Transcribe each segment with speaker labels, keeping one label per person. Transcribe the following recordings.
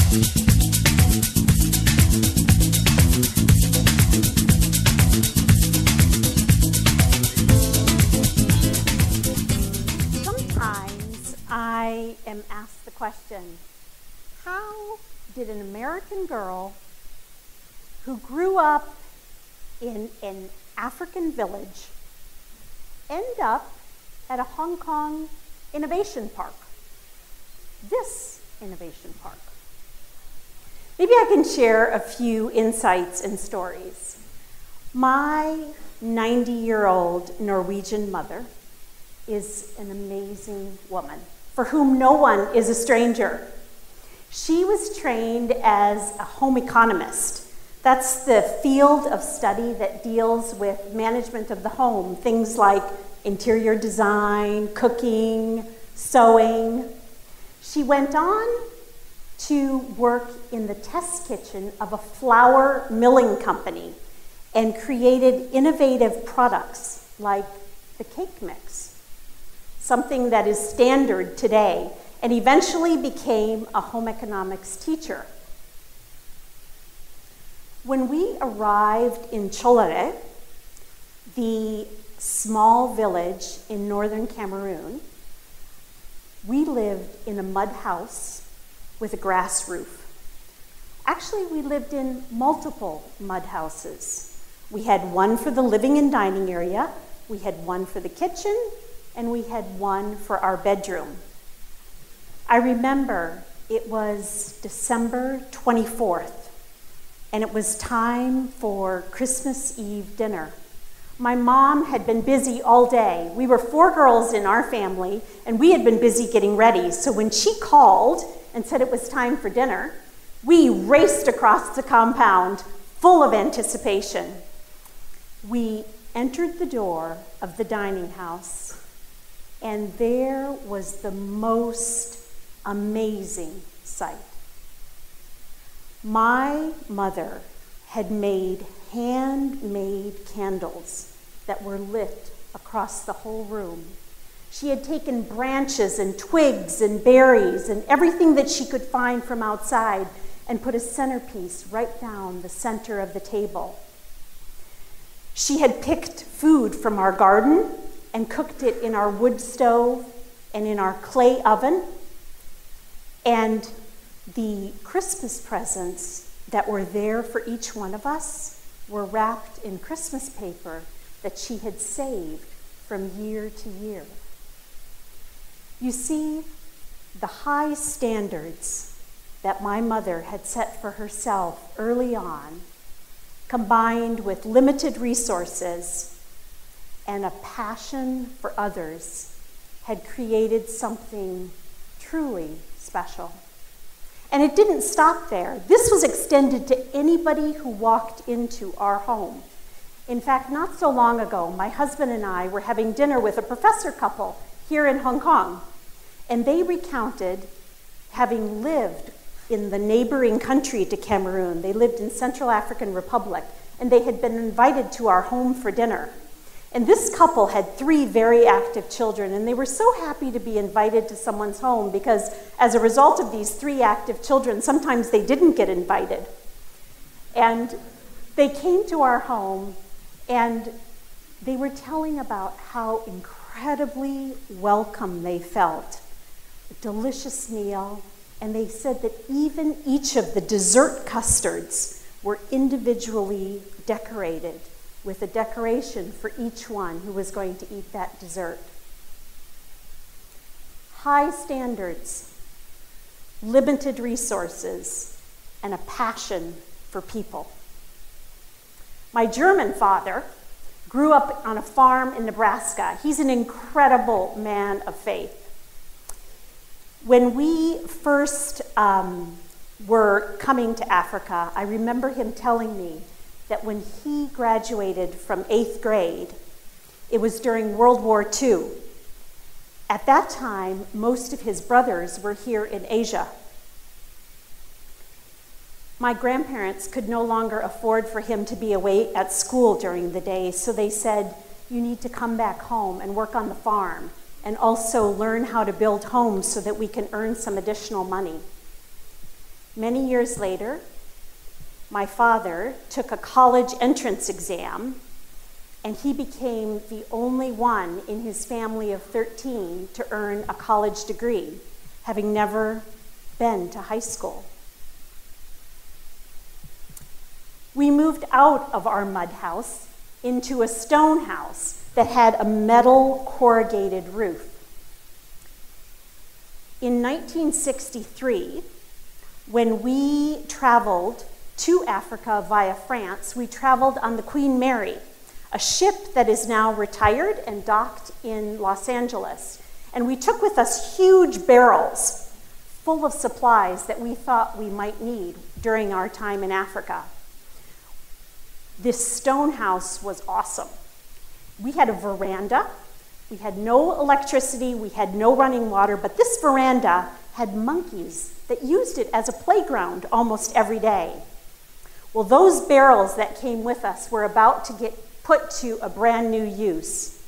Speaker 1: Sometimes I am asked the question, how did an American girl who grew up in an African village end up at a Hong Kong innovation park? This innovation park. Maybe I can share a few insights and stories. My 90-year-old Norwegian mother is an amazing woman for whom no one is a stranger. She was trained as a home economist. That's the field of study that deals with management of the home, things like interior design, cooking, sewing. She went on to work in the test kitchen of a flour milling company and created innovative products like the cake mix, something that is standard today, and eventually became a home economics teacher. When we arrived in Cholare, the small village in northern Cameroon, we lived in a mud house with a grass roof. Actually, we lived in multiple mud houses. We had one for the living and dining area, we had one for the kitchen, and we had one for our bedroom. I remember it was December 24th, and it was time for Christmas Eve dinner. My mom had been busy all day. We were 4 girls in our family, and we had been busy getting ready. So when she called and said it was time for dinner, we raced across the compound, full of anticipation. We entered the door of the dining house, and there was the most amazing sight. My mother had made handmade candles that were lit across the whole room. She had taken branches and twigs and berries and everything that she could find from outside and put a centerpiece right down the center of the table. She had picked food from our garden and cooked it in our wood stove and in our clay oven. And the Christmas presents that were there for each one of us were wrapped in Christmas paper that she had saved from year to year. You see, the high standards that my mother had set for herself early on, combined with limited resources and a passion for others, had created something truly special. And it didn't stop there. This was extended to anybody who walked into our home. In fact, not so long ago, my husband and I were having dinner with a professor couple here in Hong Kong, and they recounted having lived in the neighboring country to Cameroon. They lived in Central African Republic, and they had been invited to our home for dinner. And this couple had 3 very active children, and they were so happy to be invited to someone's home because as a result of these 3 active children, sometimes they didn't get invited. And they came to our home, and they were telling about how incredibly welcome they felt. A delicious meal, and they said that even each of the dessert custards were individually decorated with a decoration for each one who was going to eat that dessert. High standards, limited resources, and a passion for people. My German father grew up on a farm in Nebraska. He's an incredible man of faith. When we first were coming to Africa, I remember him telling me that when he graduated from 8th grade, it was during World War II. At that time, most of his brothers were here in Asia. My grandparents could no longer afford for him to be away at school during the day, so they said, you need to come back home and work on the farm and also learn how to build homes so that we can earn some additional money. Many years later, my father took a college entrance exam, and he became the only one in his family of 13 to earn a college degree, having never been to high school. We moved out of our mud house into a stone house that had a metal corrugated roof. In 1963, when we traveled to Africa via France, we traveled on the Queen Mary, a ship that is now retired and docked in Los Angeles. And we took with us huge barrels full of supplies that we thought we might need during our time in Africa. This stone house was awesome. We had a veranda. We had no electricity. We had no running water, but this veranda had monkeys that used it as a playground almost every day. Well, those barrels that came with us were about to get put to a brand new use.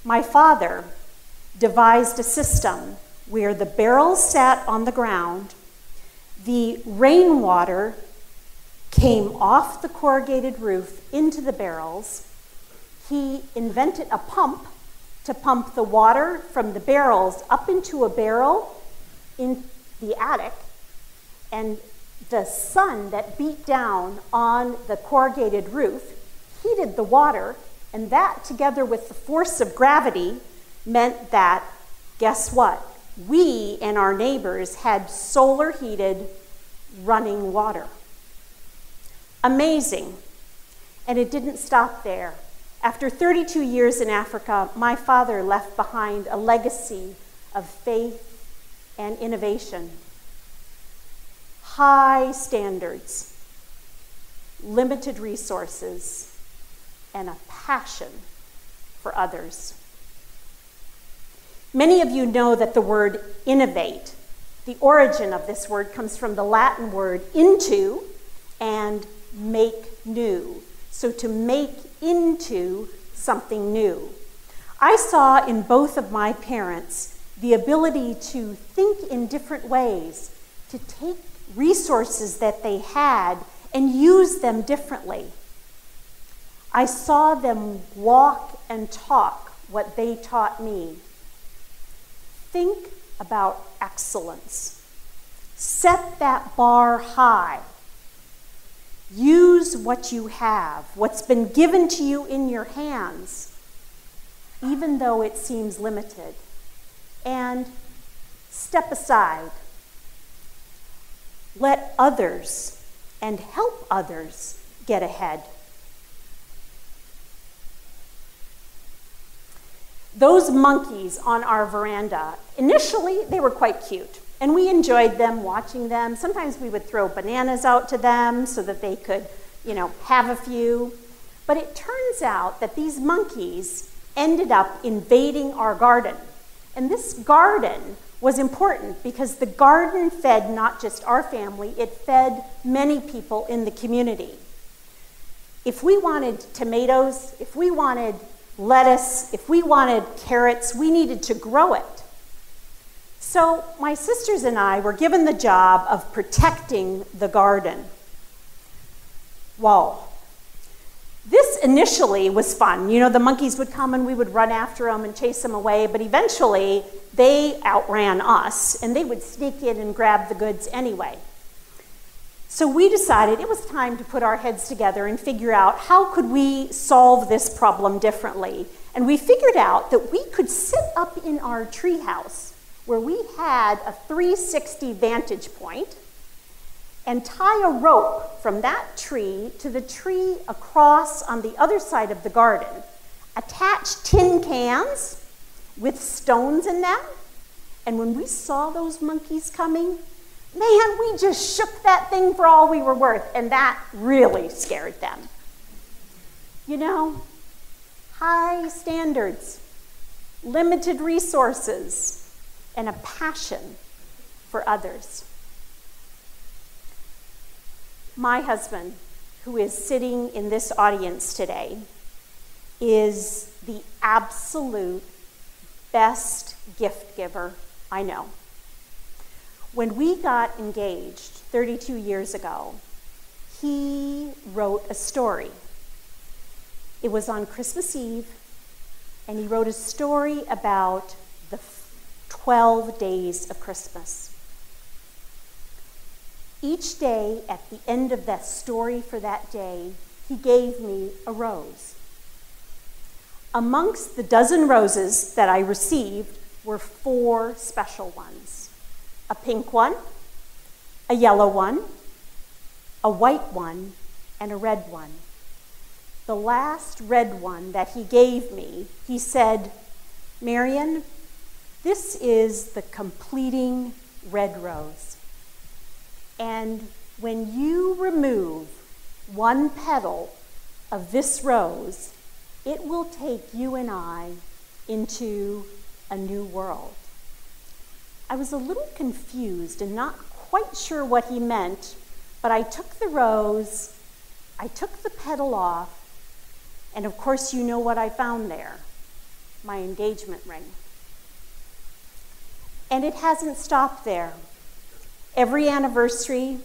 Speaker 1: My father devised a system where the barrels sat on the ground, the rainwater came off the corrugated roof into the barrels. He invented a pump to pump the water from the barrels up into a barrel in the attic, and the sun that beat down on the corrugated roof heated the water, and that, together with the force of gravity, meant that, guess what? We and our neighbors had solar-heated running water. Amazing. And it didn't stop there. After 32 years in Africa, my father left behind a legacy of faith and innovation. High standards, limited resources, and a passion for others. Many of you know that the word innovate, the origin of this word comes from the Latin word into and make new. So to make into something new. I saw in both of my parents the ability to think in different ways, to take resources that they had and use them differently. I saw them walk and talk what they taught me. Think about excellence. Set that bar high. Use what you have, what's been given to you in your hands, even though it seems limited. And step aside. Let others and help others get ahead. Those monkeys on our veranda, initially they were quite cute, and we enjoyed them, watching them. Sometimes we would throw bananas out to them so that they could, have a few. But it turns out that these monkeys ended up invading our garden. And this garden was important because the garden fed not just our family, it fed many people in the community. If we wanted tomatoes, if we wanted lettuce, if we wanted carrots, we needed to grow it. So my sisters and I were given the job of protecting the garden. Whoa. This initially was fun. The monkeys would come and we would run after them and chase them away, but eventually they outran us and they would sneak in and grab the goods anyway. So we decided it was time to put our heads together and figure out how could we solve this problem differently. And we figured out that we could sit up in our treehouse where we had a 360 vantage point and tie a rope from that tree to the tree across on the other side of the garden, attach tin cans with stones in them, and when we saw those monkeys coming, man, we just shook that thing for all we were worth, and that really scared them. High standards, limited resources, and a passion for others. My husband, who is sitting in this audience today, is the absolute best gift giver I know. When we got engaged 32 years ago, he wrote a story. It was on Christmas Eve, and he wrote a story about the 12 days of Christmas. Each day, at the end of that story for that day, he gave me a rose. Amongst the dozen roses that I received were 4 special ones: a pink one, a yellow one, a white one, and a red one. The last red one that he gave me, he said, "Marian, this is the completing red rose. And when you remove one petal of this rose, it will take you and I into a new world." I was a little confused and not quite sure what he meant, but I took the rose, I took the petal off, and of course you know what I found there: my engagement ring. And it hasn't stopped there. Every anniversary,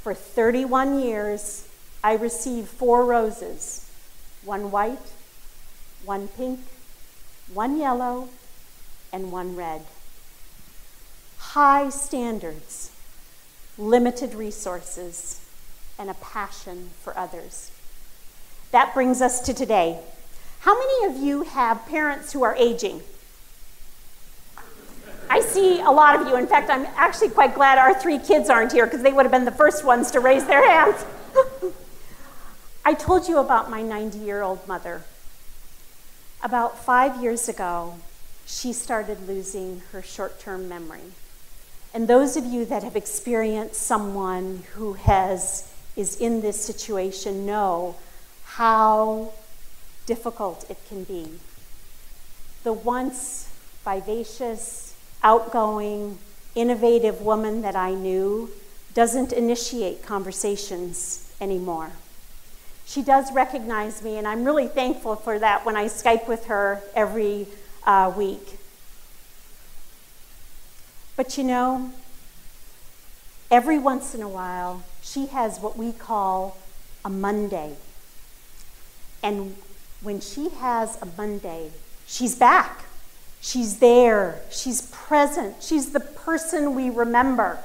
Speaker 1: for 31 years, I receive 4 roses: 1 white, 1 pink, 1 yellow, and 1 red. High standards, limited resources, and a passion for others. That brings us to today. How many of you have parents who are aging? I see a lot of you. In fact, I'm actually quite glad our 3 kids aren't here, because they would have been the first ones to raise their hands. I told you about my 90-year-old mother. About 5 years ago, she started losing her short-term memory. And those of you that have experienced someone who is in this situation know how difficult it can be. The once vivacious, outgoing, innovative woman that I knew doesn't initiate conversations anymore. She does recognize me, and I'm really thankful for that when I Skype with her every week. But you know, every once in a while, she has what we call a Monday. And when she has a Monday, she's back. She's there. She's present. She's the person we remember.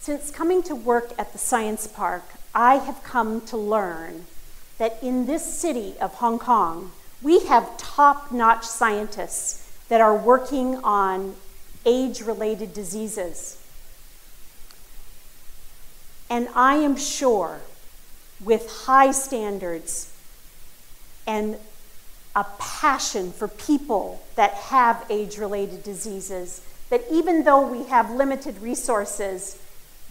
Speaker 1: Since coming to work at the Science Park, I have come to learn that in this city of Hong Kong, we have top-notch scientists that are working on age-related diseases. And I am sure, with high standards and a passion for people that have age-related diseases, that even though we have limited resources,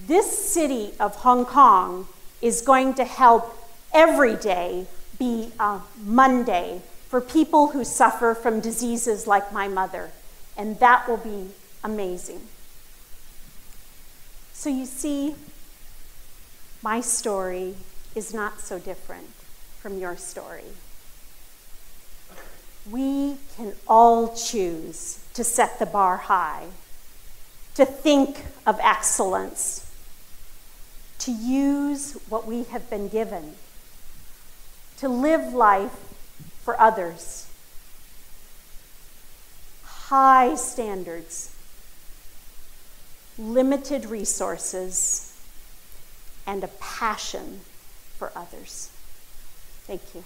Speaker 1: this city of Hong Kong is going to help every day be a Monday for people who suffer from diseases like my mother. And that will be amazing. So you see, my story is not so different from your story. We can all choose to set the bar high, to think of excellence, to use what we have been given, to live life for others. High standards, limited resources, and a passion for others. Thank you.